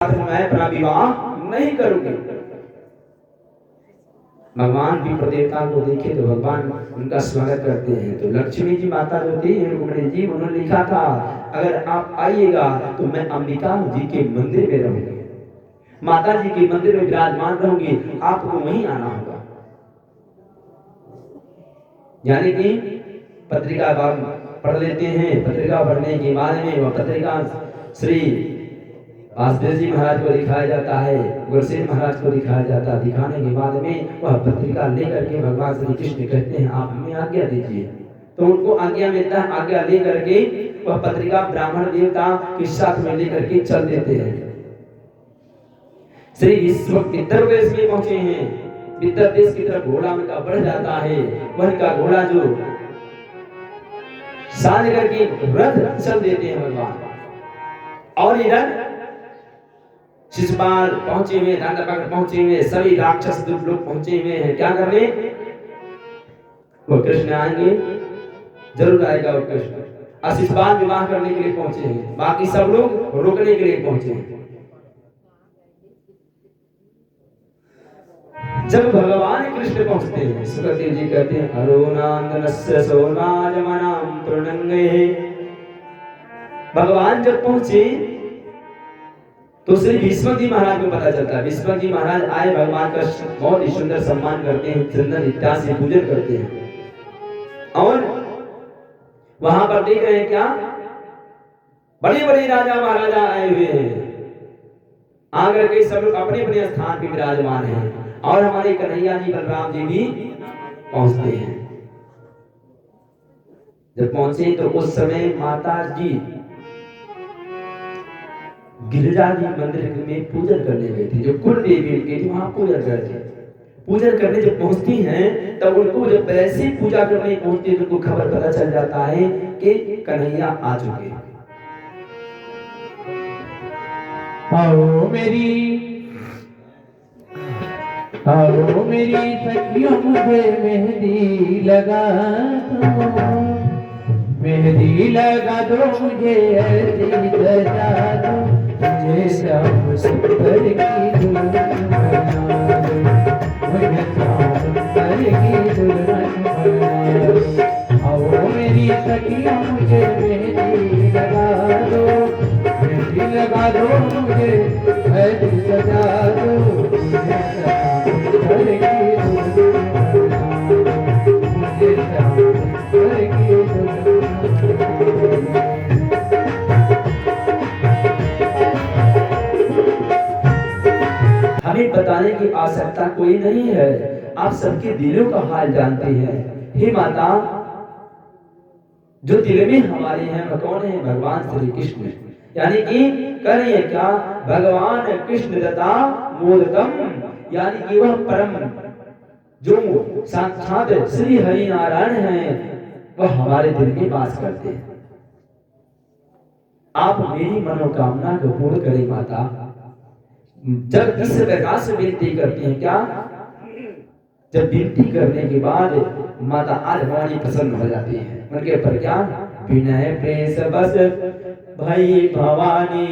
मैं अपना विवाह नहीं करूंगी। भगवान भी प्रदेवता को देखे तो भगवान उनका स्वागत करते हैं। तो लक्ष्मी जी माता जो थी रुक्मिणी जी, उन्होंने लिखा था अगर आप आइएगा तो मैं अंबिका जी के मंदिर में रहूंगी, माता जी के मंदिर में विराजमान रहूंगी, आपको वहीं आना होगा। यानी कि पत्रिका पढ़ लेते हैं। पत्रिका पढ़ने के बाद में वह पत्रिका श्री वासुदेव जी महाराज को दिखाया जाता है, गुरुसेन महाराज को दिखाया जाता है। दिखाने के बाद में वह पत्रिका लेकर के भगवान श्री कृष्ण कहते हैं आप हमें आज्ञा दीजिए। तो उनको आज्ञा मिलता है। आज्ञा लेकर के वह पत्रिका ब्राह्मण देवता के साथ में लेकर के चल देते हैं। श्री इस वक्त विदर्भ देश में पहुंचे हैं। विदर्भ देश की तरफ घोड़ा उनका बढ़ जाता है। वह का घोड़ा जो साज करके रथ चल देते हैं भगवान। और इधर शिशुपाल पहुंचे हुए, दंडपकड़ पहुंचे हुए, सभी राक्षस दुष्ट लोग पहुंचे हुए हैं। क्या करने? वो कृष्ण आएंगे, जरूर आएगा वो कृष्ण। शिशुपाल विवाह करने के लिए पहुंचे हैं, बाकी सब लोग रोकने के लिए पहुंचे हैं। जब भगवान कृष्ण पहुंचते हैं, सुखदेव जी कहते हैं अरुणांदनस्य सोनाजमनाम तृणंगे। भगवान जब पहुंचे तो श्री भीष्म जी महाराज को पता चलता है। भीष्म जी महाराज आए, भगवान का बहुत ही सुंदर सम्मान करते हैं, चंदन इत्यादि से पूजन करते हैं। और वहां पर देख रहे हैं क्या बड़े बड़े राजा महाराजा आए हुए हैं। आकर के सब लोग अपने अपने स्थान पर विराजमान हैं। और हमारे कन्हैया जी बलराम जी भी पहुंचते हैं। जब पहुंचे तो उस समय माता जी गिरिजा जी मंदिर में पूजन करने गए थे, जो कुल देवी उनके थी वहां पूजन करते। पूजन करने जब पहुंचती हैं तब उनको जब ऐसी पूजा करने पहुंचती है तो उनको खबर पता चल जाता है कि कन्हैया आ चुके। आओ मेरी सखियों मुझे मेहंदी लगा दो, मेहंदी लगा दो मुझे ऐसी सजा दो, मुझे श्याम सुंदर की दुल्हन बना दो, मुझे श्याम सुंदर की दुल्हन बना दो। आओ मेरी सखियों मुझे मेहंदी लगा दो, मेहंदी लगा दो मुझे ऐसी सजा दो, मुझे श्याम सुंदर की दुल्हन बना दो, मुझे श्याम सुंदर की दुल्हन। हमें बताने की आवश्यकता कोई नहीं है, आप सबके दिलों का हाल जानते हैं। हे माता, जो दिल में हमारे हैं वह कौन है? भगवान श्री कृष्ण। यानी कि करें क्या? भगवान कृष्ण दत्ता मोदकम, यानी कि वह परम जो साक्षात श्री हरि नारायण हैं, वह हमारे दिल में वास करते हैं। आप मेरी मनोकामना को पूर्ण करें माता। जब इस प्रकार से विनती करती हैं क्या? जब विनती करने के बाद माता आज भवानी प्रसन्न हो जाती है। उनके पर क्या? विनय प्रेस बस भई भवानी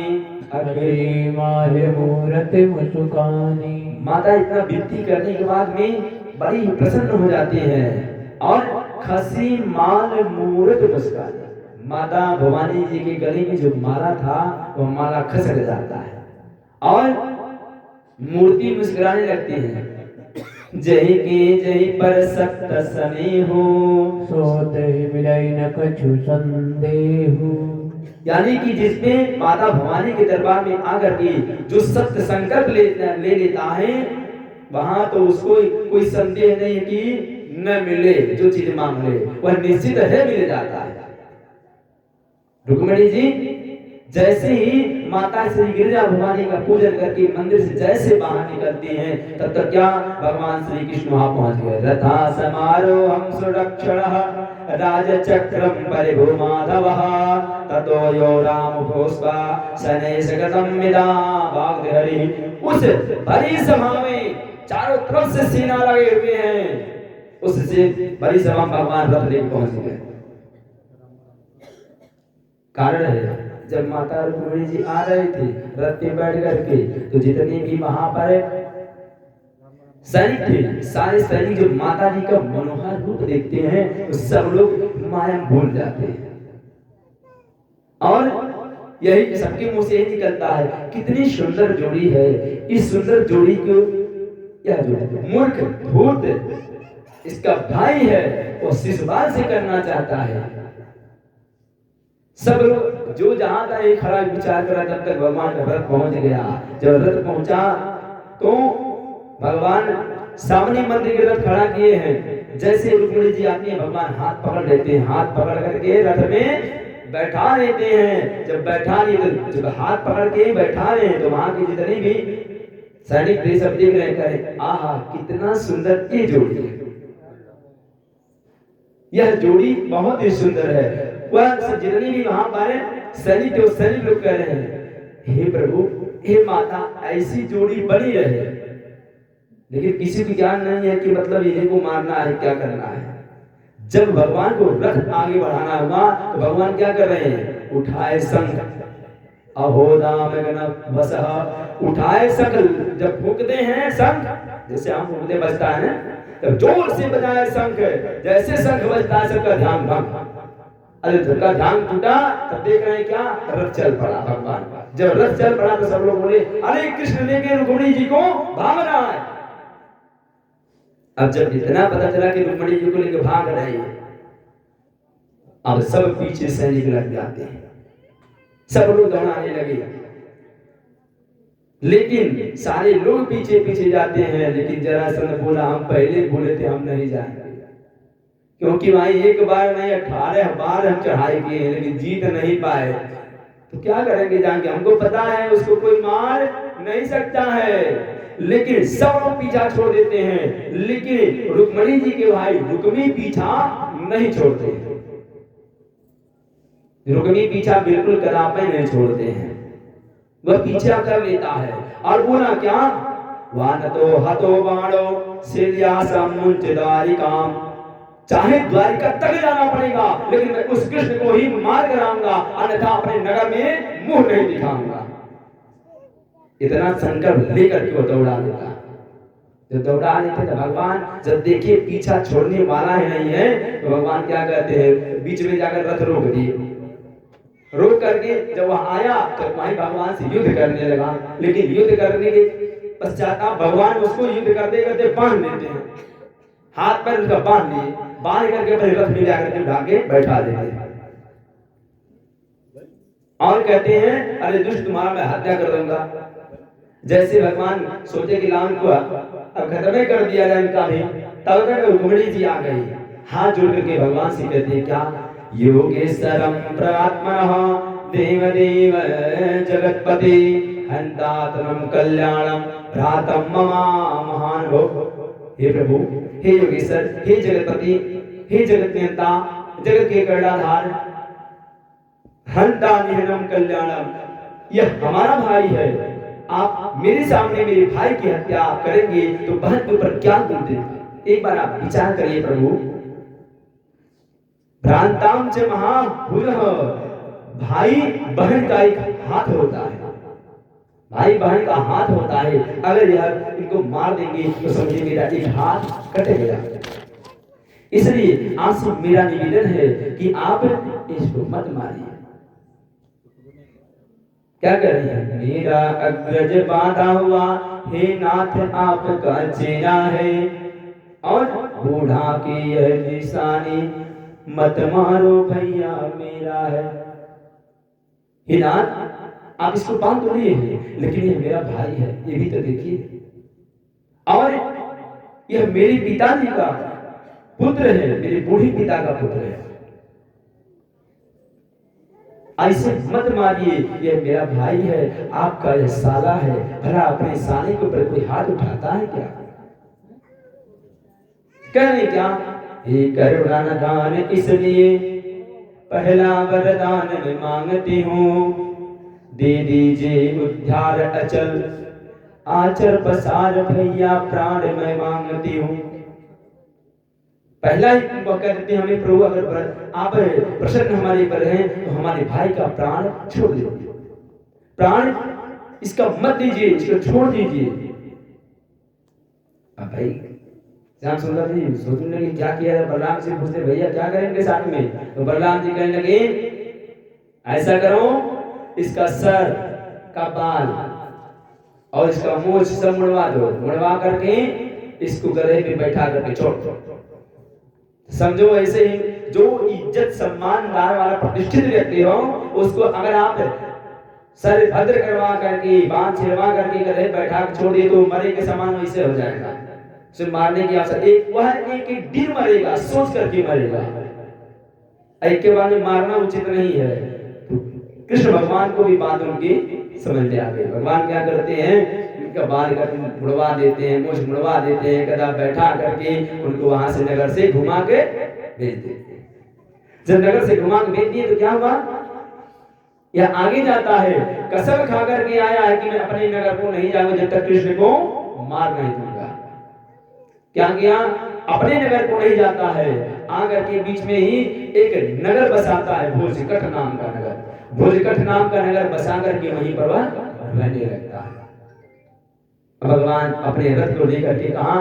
अखरी माल मूरत मुस्कानी। माता इतना विनती करने के बाद में बड़ी प्रसन्न हो जाती हैं और खसी माल मूरत मुस्कानी। माता भवानी जी के गले में जो माला था वह माला खसक जाता है और मूर्ति मुस्कुराने लगती है। जही के जही पर सक्त सने हो, सोत मिलई न कछु संदेहु। यानी कि जिसमें माता भवानी के दरबार में आकर के जो सत्य संकल्प ले लेता है वहां तो उसको कोई संदेह नहीं कि न मिले, जो चीज मांग ले वह निश्चित है मिल जाता है। रुक्मिणी जी जैसे ही माता श्री गिरिजा भवानी का पूजन करके मंदिर से जैसे बाहर निकलती हैं तब तक क्या भगवान श्री कृष्ण वहां पहुंच गए। रथा समारोहं सुरक्षणः राजचक्रम परिभूमाधवः ततो यो राम भोस्वा शनैशगतं विदा वाग्हरि। उस बड़ी सभा में चारों तरफ से सेना लगे हुए हैं। उससे बड़ी सभा में भगवान रथ लेकर पहुंच गए। कारण है जब माता रुक्मिणी जी आ रहे थे रथ पे बैठ करके, तो जितने भी वहां पर सैनिक थे, सारे सैनिक जो माता जी का मनोहर रूप देखते हैं तो सब लोग माया भूल जाते हैं। और यही सबके मुंह से ही निकलता है, कितनी सुंदर जोड़ी है। इस सुंदर जोड़ी को यह जोड़ी मूर्ख धूर्त इसका भाई है, वो शिशुपाल से करना चाहता है। सब लोग जो जहां था एक खड़ा विचार करा, तब तक भगवान का रथ पहुंच गया। जब रथ पहुंचा तो भगवान सामने मंदिर के रथ खड़ा किए हैं। जैसे रुक्मिणी जी आती है, भगवान हाथ पकड़ लेते हैं, हाथ पकड़ करके रथ में बैठा लेते हैं। जब बैठा लिए तो जब हाथ पकड़ के बैठा रहे हैं तो वहां के जितने भी सैनिक थे सब देख रहे हैं, आहा कितना सुंदर ये जोड़ी है, यह जोड़ी बहुत ही सुंदर है। वह जितने भी वहां पर सैनिक थे, सैनिक लोग कह रहे हैं, हे प्रभु हे माता ऐसी जोड़ी बनी रहे। लेकिन किसी को ज्ञान नहीं है कि मतलब इन्हीं को मारना है, क्या करना है। जब भगवान को रथ आगे बढ़ाना हुआ तो भगवान क्या कर रहे हैं, उठाए शंख, अहोदाम गण बसह, उठाए शंख। जब फूंकते हैं शंख, जैसे हम फूंकते बजता है, तब जोर से बजाए शंख। जैसे शंख बजता है सबका ध्यान भंग, अरे सबका ध्यान टूटा। तब देख रहे हैं क्या, रथ चल पड़ा भगवान। जब रथ चल पड़ा तो सब लोग बोले, अरे कृष्ण लेके रुक्मिणी जी को भाग रहा है। अब जब इतना पता चला कि रुक्मिणी जी को लेकर भाग रहे हैं, अब सब पीछे सैनिक लग जाते हैं, सब लोग दौड़ाने लगे। लेकिन सारे लोग पीछे पीछे जाते हैं। लेकिन जरासंध बोला, हम पहले बोले थे हम नहीं जाएंगे, क्योंकि भाई एक बार नहीं 18 बार हम चढ़ाई किए हैं लेकिन जीत नहीं पाए, तो क्या करेंगे जाएंगे। हमको पता है उसको कोई मार नहीं सकता है। लेकिन सब लोग पीछा छोड़ देते हैं, लेकिन रुक्मिणी जी के भाई रुक्मी पीछा नहीं छोड़ते। रुक्मी पीछा बिल्कुल कदापि नहीं छोड़ते हैं, वह पीछा कर लेता है। और बोला क्या, वानतो हतो बाणो सिल्या समुच द्वारिकाम, चाहे द्वारिका तक जाना पड़ेगा लेकिन मैं उस कृष्ण को ही मार कर आऊंगा, अन्यथा अपने नगर में मुंह नहीं दिखाऊंगा। इतना संकल्प लेकर के वो दौड़ा देता। जब दौड़ा लेते तो भगवान जब देखिए पीछा छोड़ने वाला ही नहीं है, तो भगवान क्या कहते हैं, बीच में जाकर रथ रोक दिए। रोक करके जब वह आया तो वहीं भगवान से युद्ध करने लगा। लेकिन युद्ध करने के पश्चात भगवान उसको युद्ध करते करते बांध देते हैं, हाथ पैर उसका बांध लिए, बांध करके अपने रथ में जाकर के उठा के बैठा देते हैं। और कहते हैं, अरे दुष्ट तुम्हारा मैं हत्या कर दूंगा। जैसे भगवान सोचे कि राम को अब खत्म कर दिया जाए इनका भी, तब तक रुक्मिणी जी आ गई। हाथ जोड़ करके भगवान से कहते हैं क्या, योगेश्वरम प्रात्मनः देवदेव जगत्पते हंतात्मम कल्याणम भ्रातम ममा महान भोग। हे प्रभु, हे योगेश्वर, हे जगतपति, हे जगत नियंता, जगत के कर्णाधार, हंता निहनम कल्याणम, यह हमारा भाई है। आप मेरे सामने मेरे भाई की हत्या करेंगे तो बहन के ऊपर क्या गुण देंगे। एक बार आप विचार करिए प्रभु। भ्रांताम च महाभूलः, भाई बहन का एक हाथ होता है, भाई बहन का हाथ होता है। अगर यह इनको मार देंगे तो समझिए मेरा एक हाथ कटेगा। इसलिए आपसे मेरा निवेदन है कि आप इसको मत मारिए। क्या कर रही है, मेरा अग्रज बांधा हुआ हे नाथ आपका चेहरा है, और बूढ़ा की यह निशानी मत मारो भैया मेरा है। हे नाथ आप इसको बांध तो नहीं है, लेकिन ये मेरा भाई है, ये भी तो देखिए, और यह मेरे पिताजी का पुत्र है, मेरे बूढ़ी पिता का पुत्र है। ऐसे मत मारिए, यह मेरा भाई है, आपका यह साला है। भला अपने साले के ऊपर कोई हाथ उठाता है क्या। कह रहे क्या, हे करुणा दान इसलिए पहला वरदान मैं मांगती हूँ, दे दीजिए उद्धार अचल, आचर पसार भैया प्राण मैं मांगती हूँ। पहला ही कह देते हैं हमें, प्रभु अगर आप प्रसन्न हमारे पर हैं तो हमारे भाई का प्राण छोड़ दीजिए, प्राण इसका मत दीजिए, इसको छोड़ दीजिए। अब भाई श्याम सुंदर जी सोचने लगे क्या किया, बलराम से पूछते भैया क्या करें इनके साथ में, तो बलराम जी कहने लगे ऐसा करो, इसका सर का बाल और इसका मूंछ सब मुड़वा दो, मुड़वा करके इसको गधे पे बैठा करके छोड़ दो। समझो ऐसे ही जो इज्जत सम्मानदार वाला प्रतिष्ठित व्यक्ति हो उसको अगर आप सर भद्र करवा करके बांध छिड़वा करके गधे बैठा के छोड़ दिए तो मरे के समान वैसे हो जाएगा। सिर्फ मारने की आवश्यकता एक वह एक दिन मरेगा, सोच करके मरेगा, एक के बाद में मारना उचित नहीं है। कृष्ण भगवान को भी बात उनकी समझ में आ गई। भगवान क्या करते हैं, उनका बाल मुड़वा देते हैं, मूंछ मुड़वा देते हैं, गधा बैठा करके उनको वहां से नगर से घुमा के भेज देते हैं। जब नगर से घुमा के भेज दिए तो क्या हुआ, यह आगे जाता है, कसम खा करके आया है कि मैं अपने नगर को नहीं जाऊंगा जब तक कृष्ण को मार नहीं दूंगा। क्या किया, अपने नगर को नहीं जाता है, आकर के बीच में ही एक नगर बसाता है, भोजकट नाम का नगर, भोजकट नाम का नगर बसा करके वहीं पर वह रहने लगता है। भगवान अपने रथ को लेकर के कहा,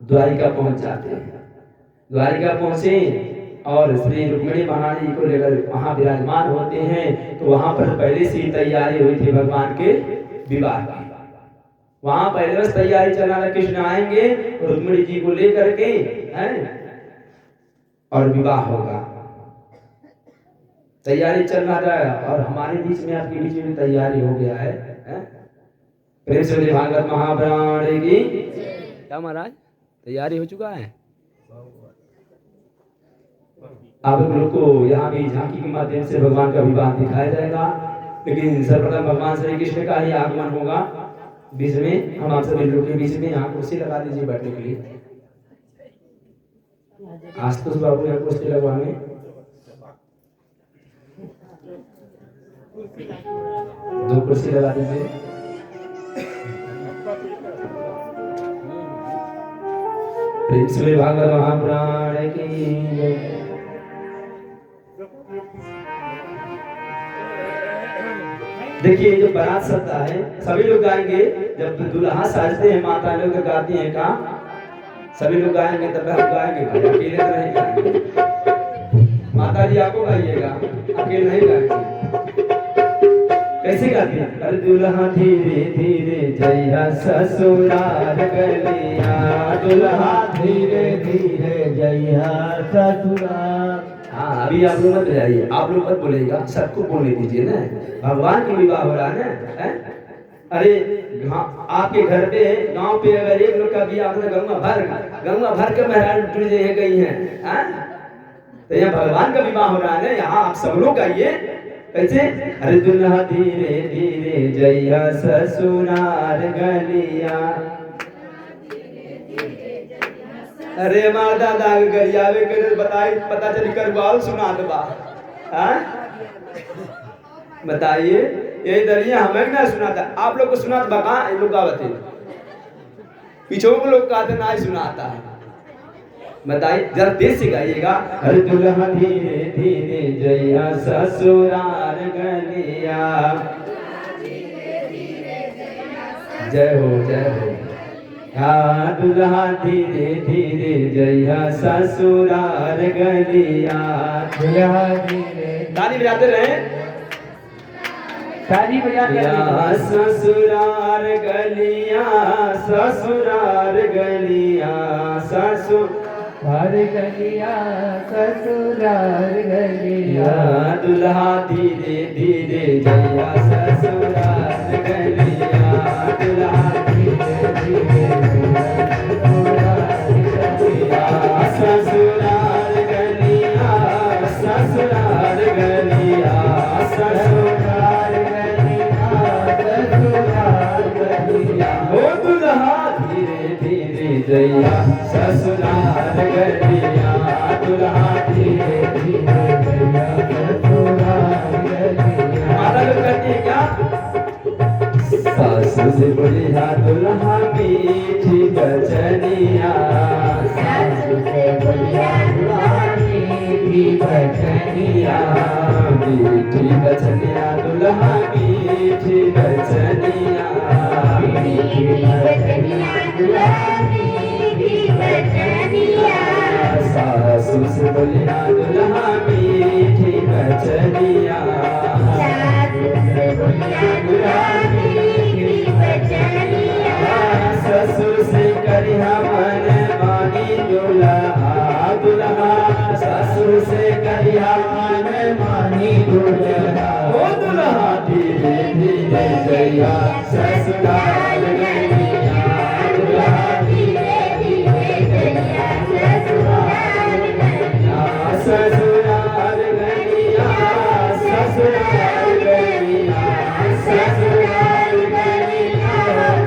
द्वारिका पहुंच जाते हैं। द्वारिका पहुंचे और श्री रुक्मिणी महारानी को लेकर वहां विराजमान होते हैं। तो वहां पर पहले से ही तैयारी हुई थी भगवान के विवाह की, वहां पहले बस तैयारी चल रहा है, कृष्ण आएंगे रुक्मिणी जी को लेकर के हैं और विवाह होगा, तैयारी चल रहा था। और हमारे बीच में आपके बीच में तैयारी हो गया है, प्रेम से भागवत महापुराण की क्या महाराज तैयारी हो चुका है। आप लोग को यहाँ भी झांकी के माध्यम से भगवान का विवाह दिखाया जाएगा, लेकिन सर्वप्रथम भगवान श्री कृष्ण का ही आगमन होगा बीच में। हम आप सभी लोग के बीच में यहाँ कुर्सी लगा दीजिए बैठने के लिए। आशुतोष बाबू यहाँ कुर्सी लगवाने, दो कुर्सी लगा दीजिए। प्रेम से भागवत महापुराण की देखिए जो बारात सत्ता है सभी लोग गाएंगे, जब दुल्हा साजते हैं माता लोग गाती हैं का सभी लोग गाएंगे, तब हम गाएंगे, अकेले तो नहीं गाएंगे। माता जी आपको गाइएगा, अकेले नहीं गाएंगे। कैसे गाती है, अरे दुल्हा धीरे धीरे जइया ससुराल गलिया, दुल्हा धीरे धीरे जइया ससुराल। हाँ अभी आप लोग मत जाइए, आप लोग मत बोलेगा, सबको बोलने दीजिए ना, भगवान की विवाह हो रहा है ना। अरे आपके घर पे गांव पे अगर एक लोग का बियाह हो गंगा भर के मेहरान टूट गई है, तो यहाँ भगवान का विवाह हो रहा है ना, यहाँ आप सब लोग आइए। कैसे, अरे दुल्हा धीरे धीरे जइया ससुराल गलिया, अरे मार दादा गरियावे के बताई पता चली करवाल सुना दबा, बताइए यही दरिया हमें ना सुनाता, आप लोग को सुना तो बका लोग गावत है, पीछे के लोग कहते ना ही सुनाता है। बताइए जरा देश से गाइएगा, अरे दुल्हा धीरे धीरे जइया ससुराल गलिया, जय हो जय हो। हाँ दुल्हा धीरे धीरे जइया ससुराल गलिया, दुल्हा धीरे ताली बजाते रहे, ताली बजाते रहे। ससुराल गलिया ससुराल गलिया ससुराल गलिया ससुराल गलिया, दुल्हा धीरे धीरे जइया ससुराल गलिया, दुल्हा धीरे धीरे ससुराल गलिया ससुराल गलिया ससुराल गलिया ससुराल गलिया, ओ दुल्हा धीरे धीरे जइया ससुराल गलिया, दुल्हा धीरे धीरे जइया ससुराल गलिया। माता लोग कहती है क्या, सासु से बढ़िया दुल्हा मीठी बचनिया, सासु से बचनिया मीठी बचनिया दुल्हा मीठी बचनिया मीठी बचनिया दुल्हा मीठी बचनिया सासू से बोलिया दुल्हा मीठी बचनिया सासू से बोलिया दुल्हा मीठी बचनिया ससुर से करिया मन मानी दुल्हा दुल्हा ससुर से करिया मन मानी दुल्हा ओ दुल्हा धीरे धीरे जइया ससुराल गइया दुल्हा धीरे धीरे जइया ससुराल गइया ससुराल गइया ससुराल गइया ससुराल गइया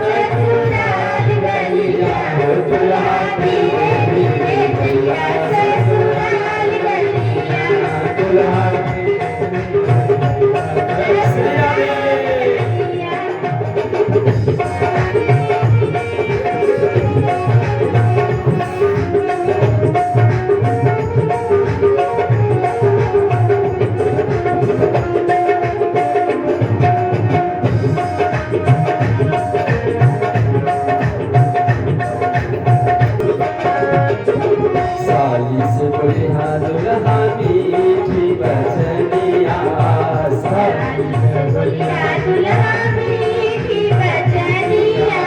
ससुराल गइया ओ दुल्हा धीरे धीरे जइया ससुराल गइया दुल्हा साली से बोलिया दुल्हा मीठी बचनिया साली से बोलिया दुल्हा मीठी बचनिया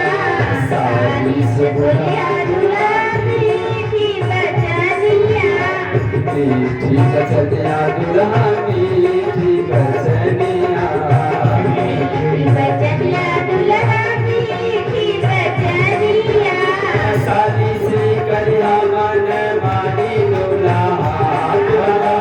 साली से बोलिया दुल्हा मीठी बचनिया मीठी बचनिया दुल्हा मीठी बचनिया मीठी बचनिया दुल्हा मीठी बचनिया साली से करिया मन मानी दुल्हा दुल्हा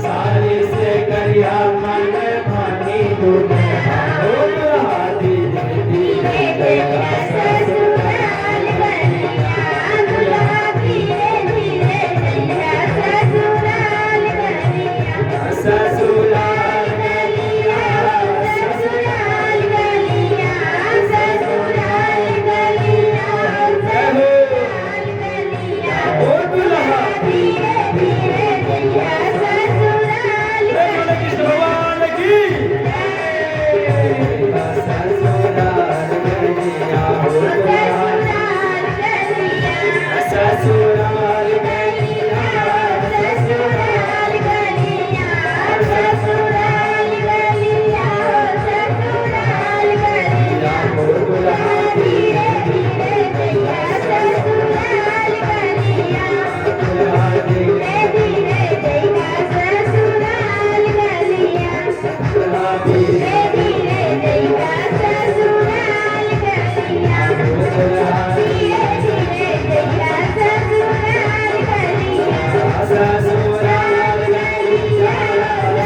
साली से करिया मन मानी दुल्हा ओ दुल्हा धीरे धीरे जइया ससुराल गइया दुल्हा धीरे धीरे जइया ससुराल गइया ससुराल गइया ससुराल गइया ससुराल गइया ओ दुल्हा धीरे धीरे जइया ससुराल बोले कृष्ण भगवान की ससुराल गइया ओ दुल्हा ससुराल गइया ससुराल गइया ससुराल गइया ससुराल गइया ओ दुल्हा धीरे धीरे जइया ससुराल गइया दुल्हा धीरे धीरे जइया ससुराल गइया दुल्हा धीरे धीरे जइया ससुराल गइया दुल्हा धीरे धीरे जइया ससुराल गइया ससुराल गइया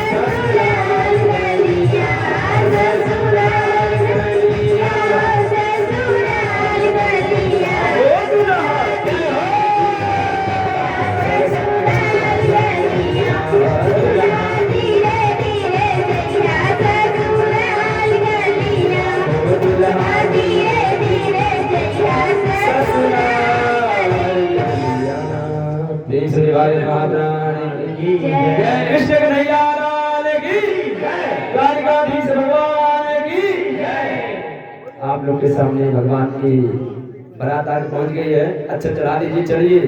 ससुराल गइया ससुराल गइया ससुराल गइया ओ दुल्हा ससुराल गइया धीरे धीरे जइया ससुराल गइया ओ दुल्हा धीरे धीरे जइया ससुराल गइया प्रेम से निभाए महाप्राण की जय कृष्ण कन्हैया लाल की जय द्वारकाधीश भगवान की जय। आप लोग के सामने भगवान की बारात आज पहुंच गई है। अच्छा चढ़ा दीजिए, चलिए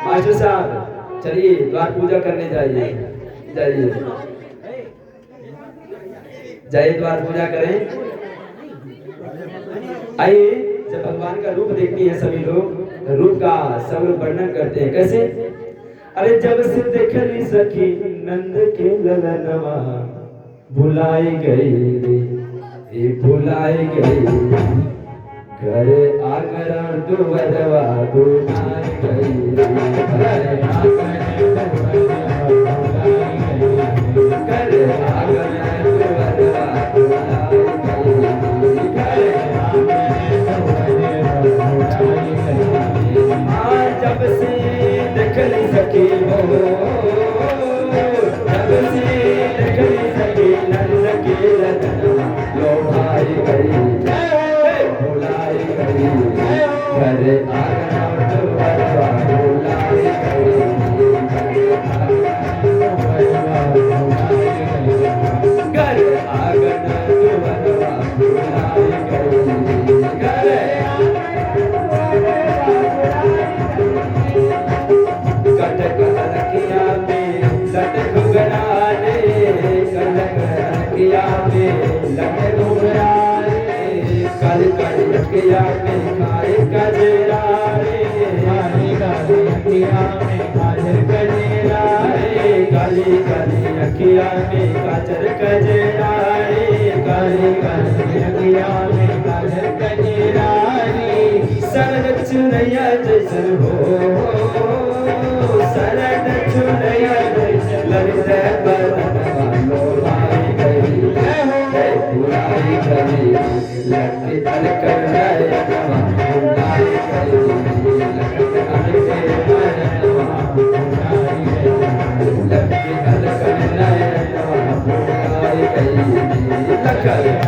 मास्टर साहब चलिए द्वार पूजा करने जाइए, जाइए जाइए द्वार पूजा करें। आइए जब भगवान का रूप देखती है सभी लोग, रूप का सब लोग वर्णन करते हैं कैसे। अरे जब से देखली सखी नंद के ललनवा भुलाई गई रे, ये भुलाई गई घर आंगन दुवरवा भुलाई गई रे, घर आंगन दुवरवा भुलाई गई रे, घर आंगन दुवरवा भुलाई गई रे, घर जब से देखली सखी हो, जब से देखली सखी नंद के ललनवा लो भाई गई भुलाई गई, घर आंगन दुवरवा भुलाई गई, घर आंगन काली काली अखिया में काली कजरा रे काली काली अखिया में काजल कजरा रे काली काली अखिया में काजल कजरा रे काली काली अखिया में काजल कजरा रे शरद चुनैया जैसन हो शरद चुनैया जैसन ललित बरनवा लोभाई गई बुराई गई लड़के अलकर नयनवा बुराई गई लड़के अलकर नयनवा बुराई गई लड़के अलकर नयनवा बुराई गई लड़के